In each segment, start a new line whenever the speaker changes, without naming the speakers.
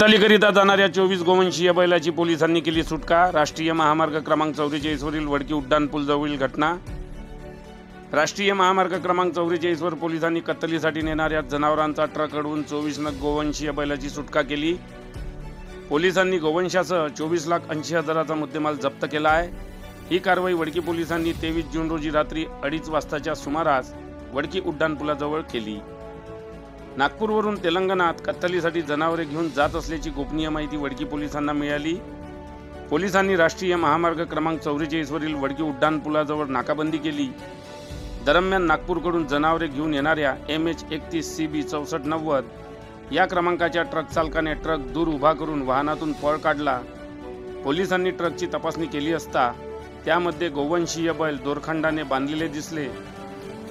कत्तलीकरिता जाणाऱ्या 24 गोवंशीय बैलाची पोलिसांनी केली सुटका। राष्ट्रीय महामार्ग क्रमांक 44 वरील वडकी उड्डाणपूल जवळील घटना। राष्ट्रीय महामार्ग क्रमांक 44 वर पोलिसांनी कत्तलीसाठी नेणाऱ्या जनावरांचा ट्रक अडवून 24 नग गोवंशीय बैलाची सुटका केली। पोलिसांनी गोवंशासह 24,80,000चा मुद्देमाल जप्त केला आहे। ही कारवाई वडकी पोलिसांनी 23 जून रोजी रात्री 2:30 वाजताच्या सुमारास वडकी उड्डाणपुलाजवळ केली। नागपूरवरून तेलंगणात कत्तलीसाठी जनावरे घेऊन जात असल्याची गोपनीय माहिती वडकी पोलिसांना मिळाली। पोलिसांनी राष्ट्रीय महामार्ग क्रमांक 44 वरील वडकी उड्डाणपुलाजवळ नाकाबंदी केली। दरम्यान नागपूरकडून जनावरे घेऊन येणाऱ्या MH31CB 6490 या क्रमांकाच्या ट्रक चालकाने ट्रक दूर उभा करून वाहनातून पळ काढला। पोलिसांनी ट्रकची तपासणी केली असता त्यामध्ये गोवंशीय बैल दोरखंडाने बांधलेले दिसले।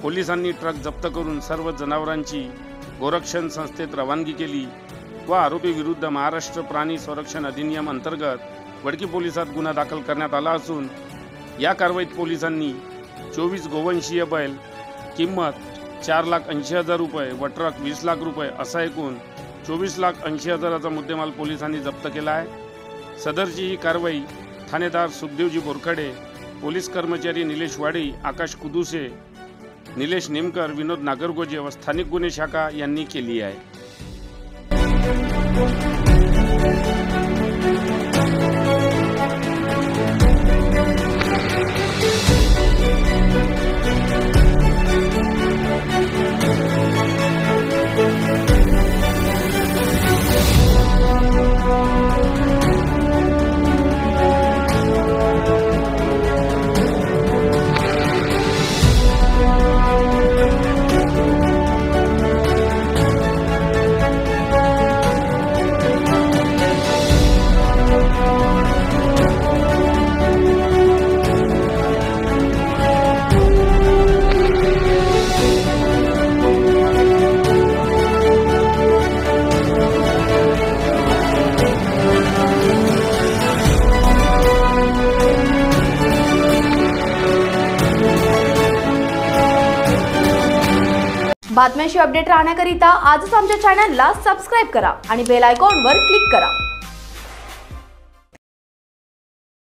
पोलिसांनी ट्रक जप्त करून सर्व जनावरांची गोरक्षण संस्थेत रवानगी केली व आरोपी विरुद्ध महाराष्ट्र प्राणी संरक्षण अधिनियम अंतर्गत वडकी पोलिसात गुन्हा दाखल करण्यात आला असून या कारवाईत पोलिसांनी 24 गोवंशीय बैल, किंमत 4,80,000 रुपये व ट्रक 20 लाख रुपये असा एकूण 24,80,000चा मुद्देमाल पोलिसांनी जप्त केला आहे। सदरची ही कारवाई ठाणेदार सुखदेवजी बोरखडे, पोलीस कर्मचारी निलेश वाडी, आकाश कुदुसे, निलेश नेमकर, विनोद नागरगोजे व स्थानिक गुन्हे शाखा यांनी केली आहे।
बातम्यांशी अपडेट राहण्याकरिता आजच आमच्या चॅनलला सबस्क्राइब करा आणि बेल आयकॉनवर क्लिक करा।